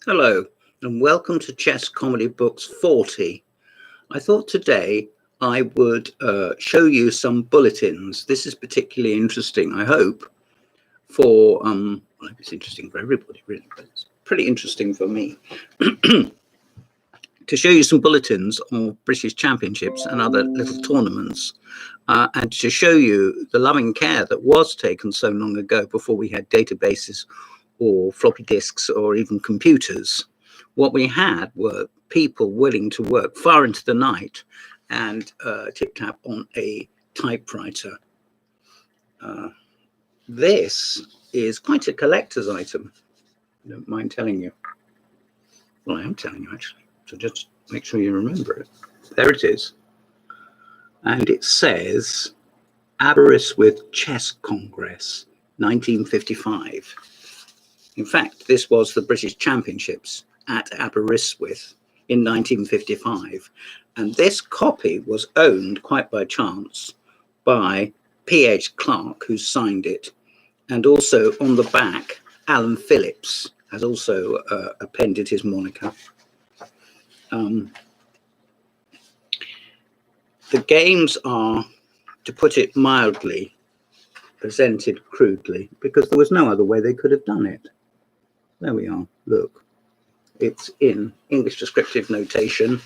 Hello, and welcome to Chess Comedy Books 40. I thought today I would show you some bulletins. This is particularly interesting, I hope, for, well, it's interesting for everybody, really, but it's pretty interesting for me to show you some bulletins of British championships and other little tournaments, and to show you the loving care that was taken so long ago before we had databases or floppy disks or even computers. What we had were people willing to work far into the night and tip-tap on a typewriter. This is quite a collector's item. I don't mind telling you. Well, I am telling you, actually. So just make sure you remember it. There it is. And it says Aberystwyth Chess Congress, 1955. In fact, this was the British Championships at Aberystwyth in 1955. And this copy was owned quite by chance by P.H. Clarke, who signed it. And also on the back, Alan Phillips has also appended his moniker. The games are, to put it mildly, presented crudely, because there was no other way they could have done it. There we are, look. It's in English descriptive notation.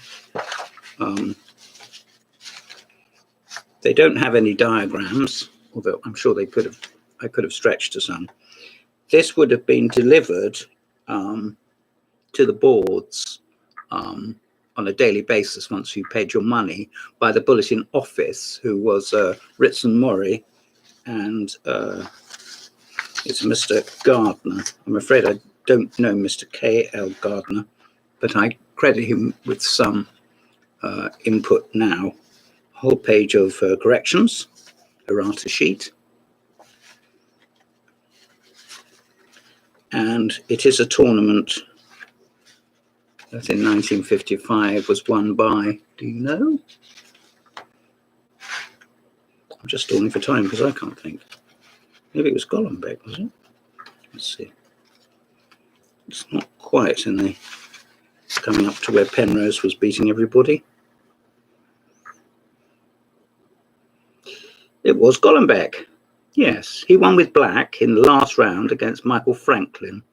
They don't have any diagrams, although I'm sure I could have stretched to some. This would have been delivered to the boards on a daily basis once you paid your money by the Bulletin office, who was Ritson Murray, and it's Mr. Gardner. I'm afraid I don't know Mr. K.L. Gardner, but I credit him with some input now. A whole page of corrections, errata sheet. And it is a tournament that in 1955 was won by, do you know? I'm just stalling for time because I can't think. Maybe it was Golombek, was it? Let's see. It's not quite in the coming up to where Penrose was beating everybody. It was Golombek. Yes, he won with black in the last round against Michael Franklin.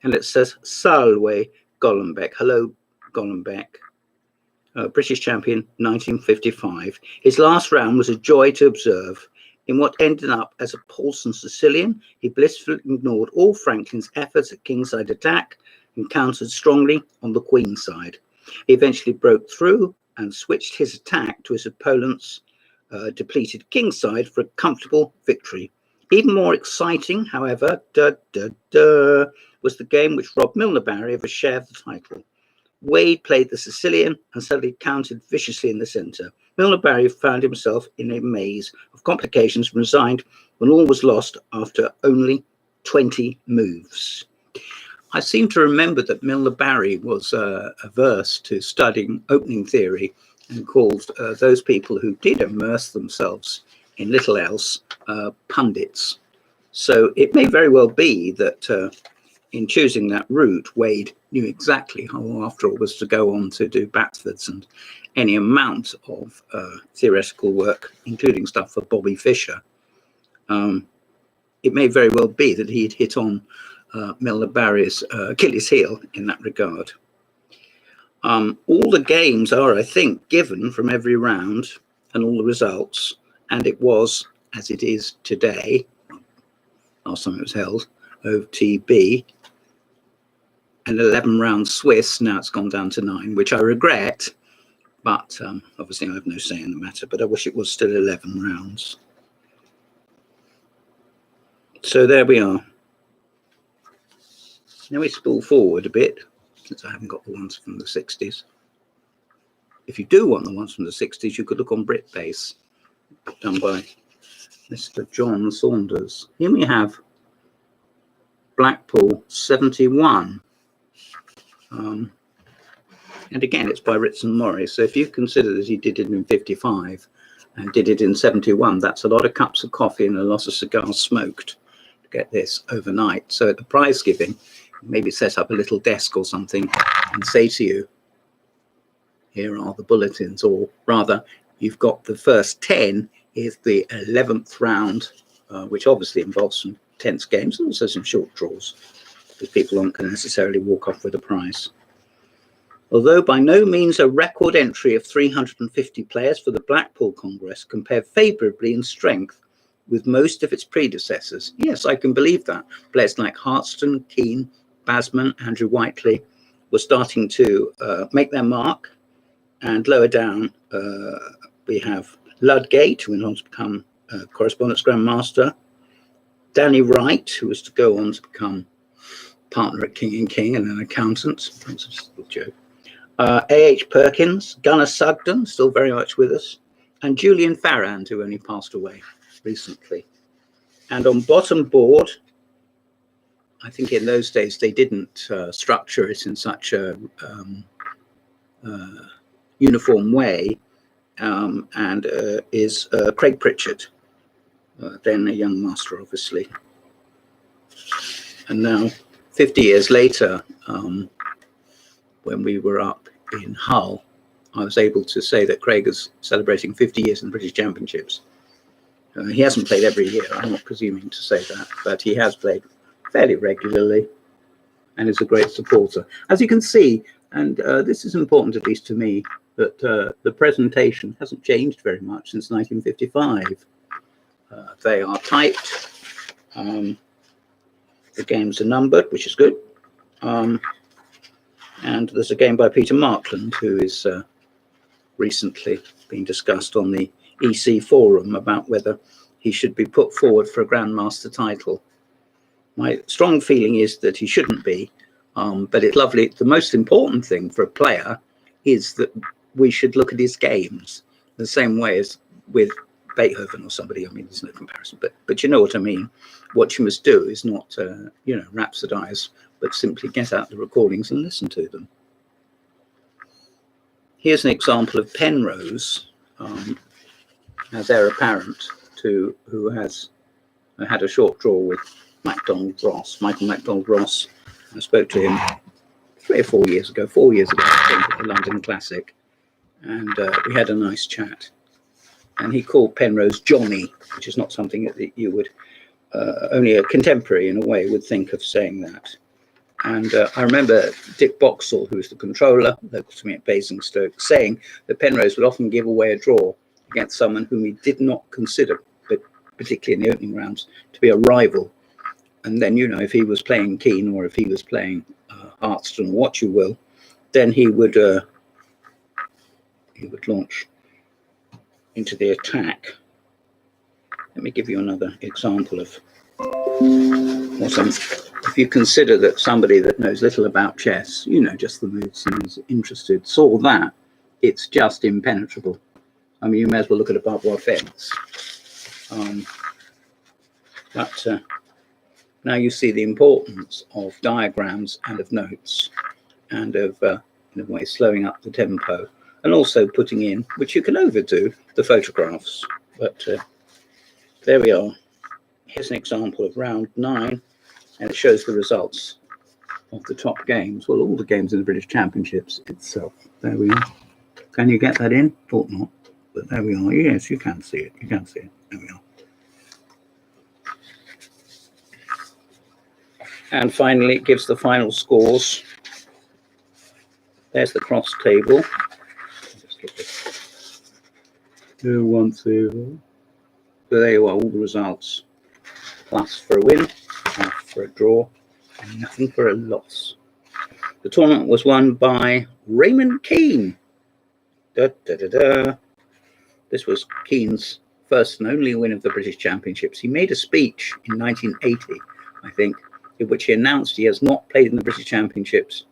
And it says Salwe Golombek. Hello, Golombek. British champion, 1955. His last round was a joy to observe. In what ended up as a Paulson Sicilian, he blissfully ignored all Franklin's efforts at kingside attack and countered strongly on the queen side. He eventually broke through and switched his attack to his opponent's depleted kingside for a comfortable victory. Even more exciting, however, was the game which robbed Milner Barry of a share of the title. Wade played the Sicilian and suddenly countered viciously in the centre. Milner Barry found himself in a maze of complications and resigned when all was lost after only 20 moves. I seem to remember that Milner Barry was averse to studying opening theory and called those people who did immerse themselves in little else pundits. So it may very well be that in choosing that route, Wade knew exactly how, after all, was to go on to do Batsfords and any amount of theoretical work, including stuff for Bobby Fischer. It may very well be that he'd hit on Milner Barry's Achilles heel in that regard. All the games are, I think, given from every round and all the results, and it was, as it is today, last time it was held, OTB, an 11-round Swiss. Now it's gone down to 9, which I regret, but obviously I have no say in the matter, but I wish it was still 11 rounds. So there we are. Now we spool forward a bit, since I haven't got the ones from the 60s. If you do want the ones from the 60s, you could look on BritBase, done by Mr. John Saunders. Here we have Blackpool 71. And again, it's by Ritson Murray. So if you consider that he did it in 55 and did it in 71, that's a lot of cups of coffee and a lot of cigars smoked to get this overnight. So at the prize giving, maybe set up a little desk or something and say to you, here are the bulletins, or rather, you've got the first 10, here's the 11th round, which obviously involves some tense games and also some short draws, because people aren't going to necessarily walk off with a prize. Although by no means a record entry of 350 players for the Blackpool Congress, compared favourably in strength with most of its predecessors. Yes, I can believe that. Players like Hartston, Keane, Basman, Andrew Whiteley were starting to make their mark. And lower down, we have Ludgate, who went on to become Correspondence Grandmaster. Danny Wright, who was to go on to become partner at King & King and an accountant. That's just a little joke. A.H. Perkins, Gunnar Sugden, still very much with us, and Julian Farrand, who only passed away recently. And on bottom board, I think in those days they didn't structure it in such a uniform way, and is Craig Pritchard, then a young master, obviously. And now, 50 years later, when we were up in Hull, I was able to say that Craig is celebrating 50 years in the British Championships. He hasn't played every year, I'm not presuming to say that, but he has played fairly regularly and is a great supporter. As you can see, and this is important at least to me, that the presentation hasn't changed very much since 1955. They are typed, the games are numbered, which is good. And there's a game by Peter Markland, who is recently being discussed on the EC forum about whether he should be put forward for a Grandmaster title. My strong feeling is that he shouldn't be, but it's lovely. The most important thing for a player is that we should look at his games the same way as with Beethoven or somebody. I mean, there's no comparison, but you know what I mean. What you must do is not, rhapsodize, but simply get out the recordings and listen to them. Here's an example of Penrose, as heir apparent to who has had a short draw with Michael MacDonald Ross. I spoke to him 4 years ago, I think, at the London Classic, and we had a nice chat. And he called Penrose Johnny, which is not something that you would, only a contemporary in a way would think of saying that. And I remember Dick Boxall, who was the controller, local to me at Basingstoke, saying that Penrose would often give away a draw against someone whom he did not consider, but particularly in the opening rounds, to be a rival. And then, if he was playing Keane or if he was playing Hartston, or what you will, then he would launch into the attack. Let me give you another example of if you consider that somebody that knows little about chess, just the moves and is interested, saw that, it's just impenetrable. I mean, you may as well look at a barbed wire fence. But now you see the importance of diagrams and of notes and of, in a way, slowing up the tempo and also putting in, which you can overdo, the photographs. But there we are. Here's an example of round 9, and it shows the results of the top games. Well, all the games in the British Championships itself. There we are. Can you get that in? Thought not, but there we are. Yes, you can see it. You can see it. There we are. And finally, it gives the final scores. There's the cross table. Just get this. 2, 1, 2. So there you are, all the results. Plus for a win, half for a draw, and nothing for a loss. The tournament was won by Raymond Keane. This was Keane's first and only win of the British Championships. He made a speech in 1980, I think, in which he announced he has not played in the British Championships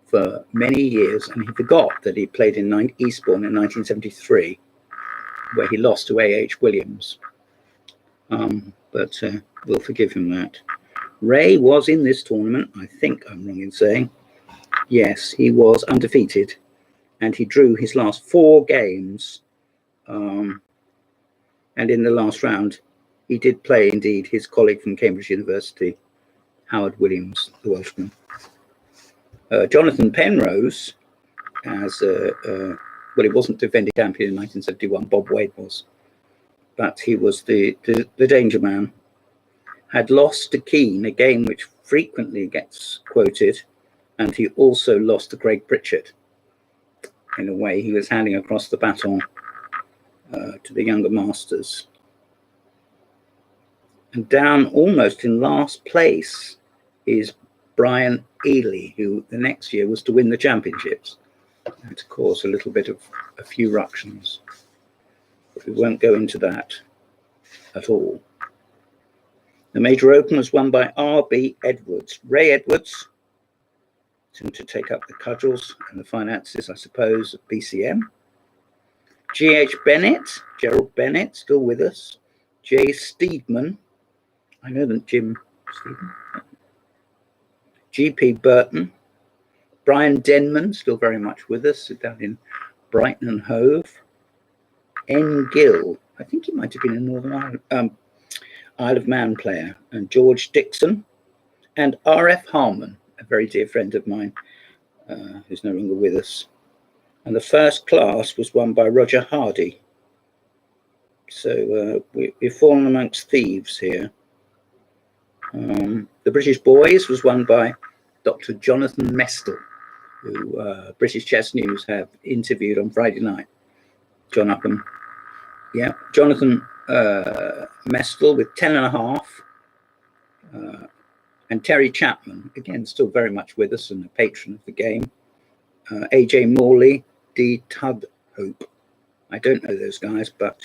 for many years, and he forgot that he played in Eastbourne in 1973, where he lost to A.H. Williams. But we'll forgive him that. Ray was in this tournament, I think I'm wrong in saying. Yes, he was undefeated, and he drew his last 4 games. And in the last round, he did play, indeed, his colleague from Cambridge University, Howard Williams, the Welshman. Jonathan Penrose, well, he wasn't defending champion in 1971, Bob Wade was, but he was the danger man, had lost to Keane, a game which frequently gets quoted, and he also lost to Greg Pritchard. In a way, he was handing across the baton to the younger masters. And down almost in last place is Brian Ely, who the next year was to win the championships. And to cause a little bit of a few ructions. But we won't go into that at all. The major open was won by R.B. Edwards. Ray Edwards seemed to take up the cudgels and the finances, I suppose, of BCM. G.H. Bennett, Gerald Bennett, still with us. J. Steedman, I know that Jim Steedman. G.P. Burton. Brian Denman, still very much with us, down in Brighton and Hove. N. Gill, I think he might have been a Northern Isle of Man player. And George Dixon. And R.F. Harmon, a very dear friend of mine, who's no longer with us. And the first class was won by Roger Hardy. So we've fallen amongst thieves here. The British Boys was won by Dr. Jonathan Mestel, who British Chess News have interviewed on Friday night. John Upham. Yeah, Jonathan Mestel with 10.5. And Terry Chapman, again, still very much with us and a patron of the game. A.J. Morley, D. Tudhope. I don't know those guys, but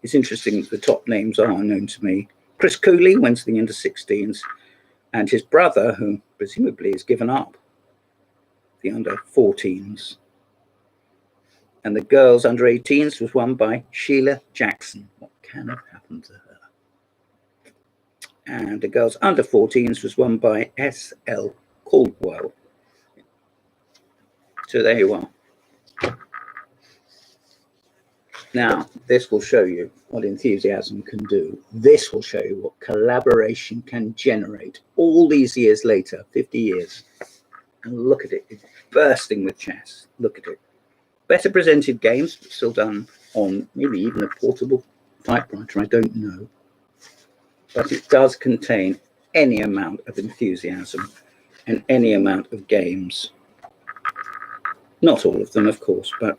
it's interesting that the top names are known to me. Chris Cooley went to the under-16s, and his brother, who presumably has given up the under-14s. And the girls' under-18s was won by Sheila Jackson. What can have happened to her? And the girls' under-14s was won by S.L. Caldwell. So there you are. Now, this will show you what enthusiasm can do. This will show you what collaboration can generate all these years later, 50 years. And look at it, it's bursting with chess. Look at it. Better presented games, but still done on maybe even a portable typewriter, I don't know. But it does contain any amount of enthusiasm and any amount of games. Not all of them, of course, but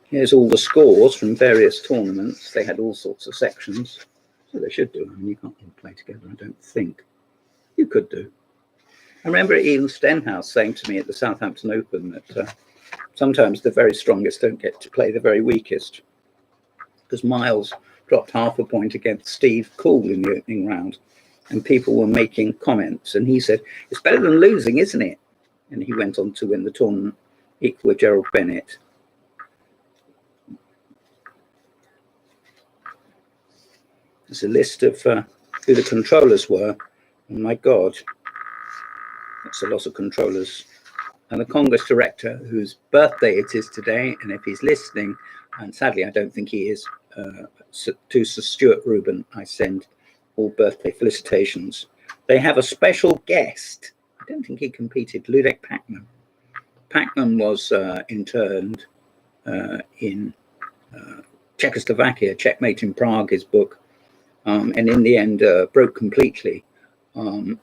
here's all the scores from various tournaments. They had all sorts of sections, so they should do. I mean, you can't all play together, I don't think. You could do. I remember Ian Stenhouse saying to me at the Southampton Open that sometimes the very strongest don't get to play the very weakest, because Miles dropped half a point against Steve Cool in the opening round, and people were making comments, and he said, "It's better than losing, isn't it?" And he went on to win the tournament, equal with Gerald Bennett. There's a list of who the controllers were. Oh my God, that's a lot of controllers. And the Congress director, whose birthday it is today, and if he's listening, and sadly I don't think he is, to Sir Stuart Reuben, I send all birthday felicitations. They have a special guest. I don't think he competed, Ludek Pachman. Pachman was interned in Czechoslovakia, Checkmate in Prague, his book, and in the end broke completely and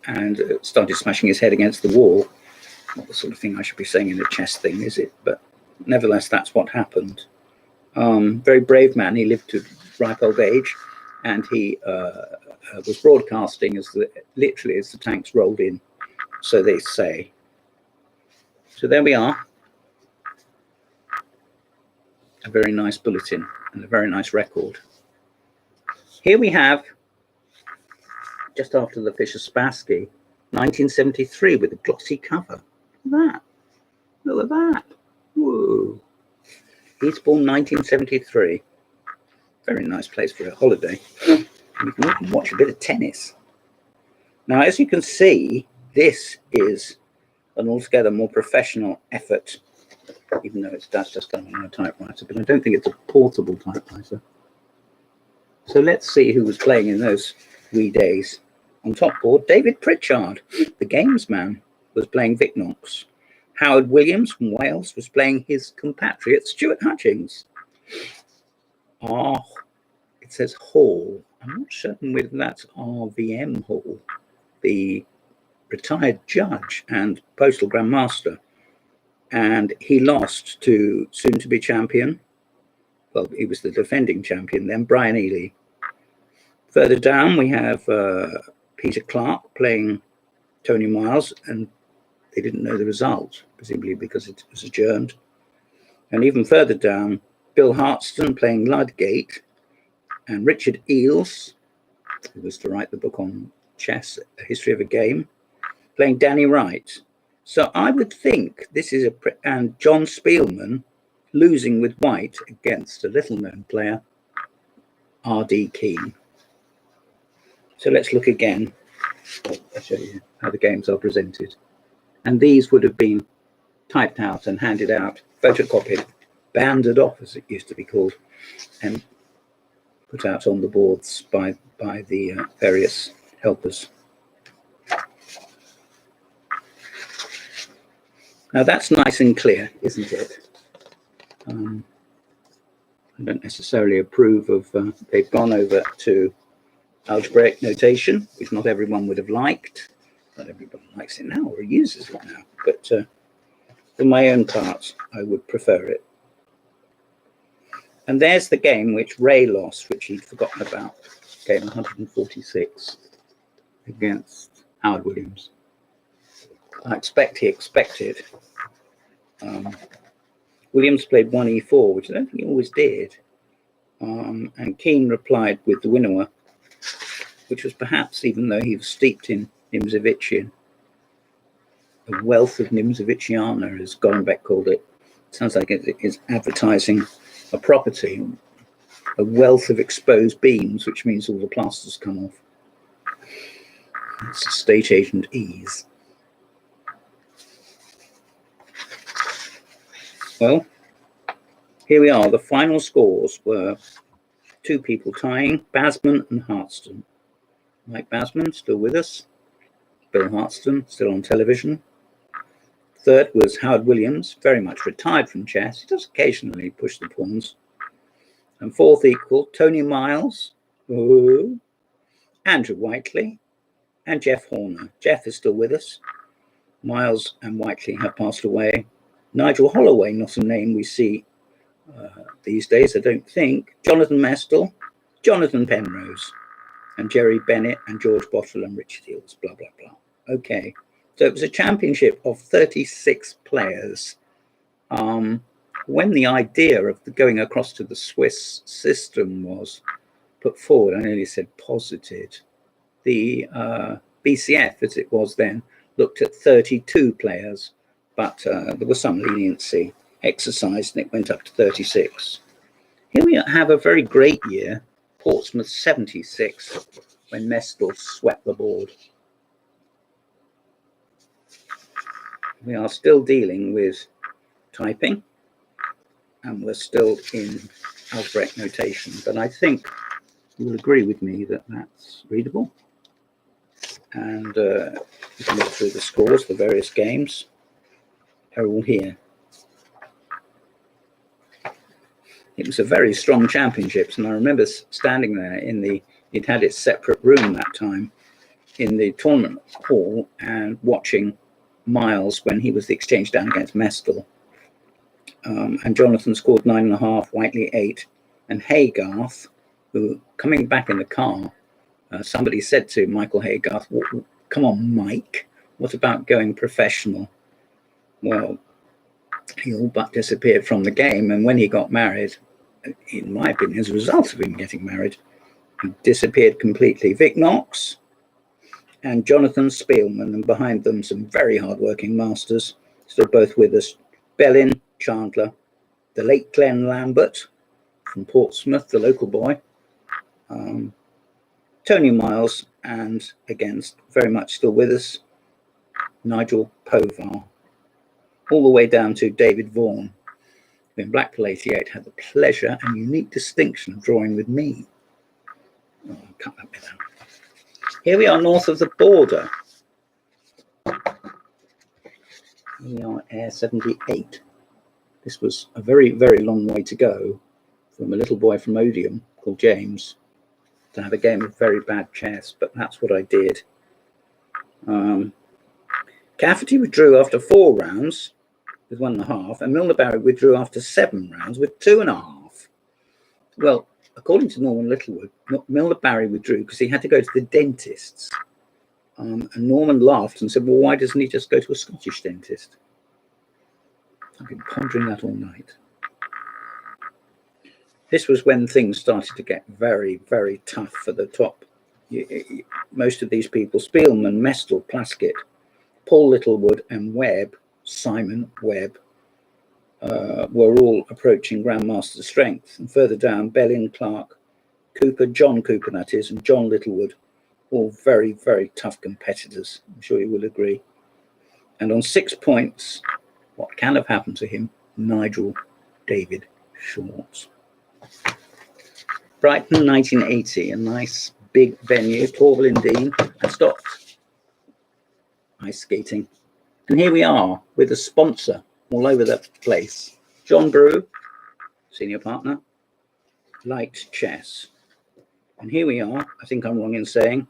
started smashing his head against the wall. Not the sort of thing I should be saying in a chess thing, is it? But nevertheless, that's what happened. Very brave man. He lived to ripe old age, and he was broadcasting literally as the tanks rolled in, so they say. So there we are. A very nice bulletin and a very nice record. Here we have, just after the Fischer-Spassky, 1973 with a glossy cover. Look at that. Look at that. Whoa. He's born 1973. Very nice place for a holiday. You can watch a bit of tennis. Now, as you can see, this is an altogether more professional effort, even though that's just done on a typewriter, but I don't think it's a portable typewriter. So let's see who was playing in those wee days. On top board, David Pritchard, the games man, was playing Vic Knox. Howard Williams from Wales was playing his compatriot Stuart Hutchings. It says Hall. I'm not certain whether that's RVM Hall, the retired judge and postal grandmaster. And he lost to soon-to-be champion. Well, he was the defending champion then, Brian Ely. Further down, we have Peter Clark playing Tony Miles, and they didn't know the result, presumably because it was adjourned. And even further down, Bill Hartston playing Ludgate, and Richard Eales, who was to write the book on chess, A History of a Game, playing Danny Wright. So I would think this is and John Spielman losing with White against a little-known player, R.D. Keane. So let's look again. I'll show you how the games are presented. And these would have been typed out and handed out, photocopied, banded off, as it used to be called, and put out on the boards by the various helpers. Now that's nice and clear, isn't it? I don't necessarily approve of, they've gone over to algebraic notation, which not everyone would have liked. Not everybody likes it now or uses it now, but for my own part, I would prefer it. And there's the game which Ray lost, which he'd forgotten about, game 146 against Howard Williams. I expect he expected. Williams played 1e4, which I don't think he always did. And Keane replied with the winner, which was perhaps, even though he was steeped in Nimzovician, a wealth of Nimzoviciana, as Golombek called it. Sounds like it is advertising a property, a wealth of exposed beams, which means all the plasters come off. It's estate agent ease. Well, here we are. The final scores were two people tying, Basman and Hartston. Mike Basman, still with us. Bill Hartston, still on television. Third was Howard Williams, very much retired from chess. He does occasionally push the pawns. And fourth equal, Tony Miles, Andrew Whiteley, and Jeff Horner. Jeff is still with us. Miles and Whiteley have passed away. Nigel Holloway, not a name we see these days, I don't think. Jonathan Mestel, Jonathan Penrose, and Jerry Bennett and George Bottle and Richard Eales, blah, blah, blah. Okay, so it was a championship of 36 players. When the idea of going across to the Swiss system was put forward, I nearly said posited, the BCF, as it was then, looked at 32 players, but there was some leniency exercised and it went up to 36. Here we have a very great year, Portsmouth 76, when Mestel swept the board. We are still dealing with typing and we're still in algebraic notation, but I think you will agree with me that that's readable. And you can look through the scores for various games. They're all here. It was a very strong championships, and I remember standing there it had its separate room that time in the tournament hall and watching Miles when he was the exchange down against Mestel. And Jonathan scored 9.5, Whiteley 8, and Haygarth, who coming back in the car, somebody said to Michael Haygarth, "Come on, Mike, what about going professional?" Well, he all but disappeared from the game, and when he got married, in my opinion, as a result of him getting married, he disappeared completely. Vic Knox and Jonathan Spielman, and behind them some very hard-working masters, still both with us. Bellin, Chandler, the late Glenn Lambert from Portsmouth, the local boy, Tony Miles, and again, very much still with us, Nigel Povar, all the way down to David Vaughan, who in Blackpool 88 had the pleasure and unique distinction of drawing with me. Oh, I'll cut that bit out. Here we are north of the border. We are Air 78. This was a very, very long way to go from a little boy from Odium called James to have a game of very bad chess, but that's what I did. Cafferty withdrew after 4 rounds with 1.5, and Milner-Barry withdrew after 7 rounds with 2.5. Well, according to Norman Littlewood, Milner-Barry withdrew because he had to go to the dentist's. And Norman laughed and said, well, why doesn't he just go to a Scottish dentist? I've been pondering that all night. This was when things started to get very, very tough for the top. Most of these people, Spielman, Mestel, Plaskett, Paul Littlewood and Webb, Simon Webb, were all approaching Grandmaster strength. And further down, Bellin, Clark, Cooper, John Cooper that is, and John Littlewood, all very, very tough competitors. I'm sure you will agree. And on 6 points, what can have happened to him? Nigel David Shorts. Brighton, 1980, a nice big venue. Torvill Dean had stopped ice skating. And here we are with a sponsor all over the place. John Brew, senior partner, liked chess. And here we are. I think I'm wrong in saying,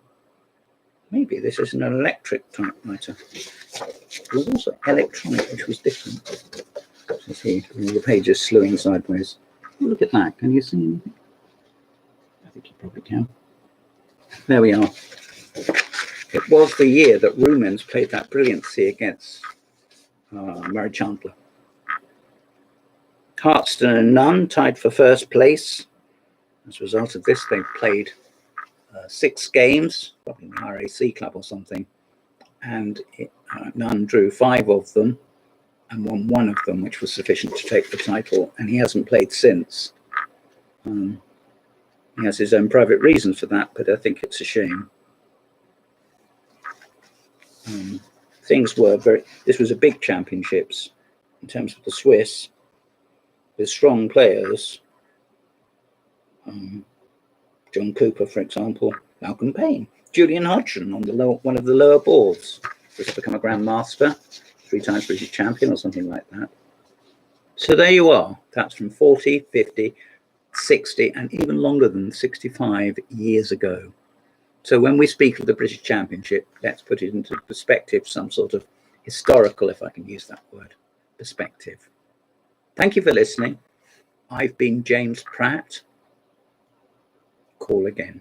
maybe this is an electric typewriter. It was also electronic, which was different. You see all the pages slewing sideways. Look at that. Can you see anything? I think you probably can. There we are. It was the year that Rumens played that brilliancy against Murray Chandler. Hartston and Nunn tied for first place. As a result of this, they played 6 games, probably in the RAC club or something, and Nunn drew 5 of them and won 1 of them, which was sufficient to take the title, and he hasn't played since. He has his own private reasons for that, but I think it's a shame. Things were this was a big championships in terms of the Swiss, with strong players. John Cooper, for example, Malcolm Payne, Julian Hodgson on one of the lower boards, was to become a grandmaster, 3 times British champion or something like that. So there you are. That's from 40, 50, 60, and even longer than 65 years ago. So when we speak of the British Championship, let's put it into perspective, some sort of historical, if I can use that word, perspective. Thank you for listening. I've been James Pratt. Call again.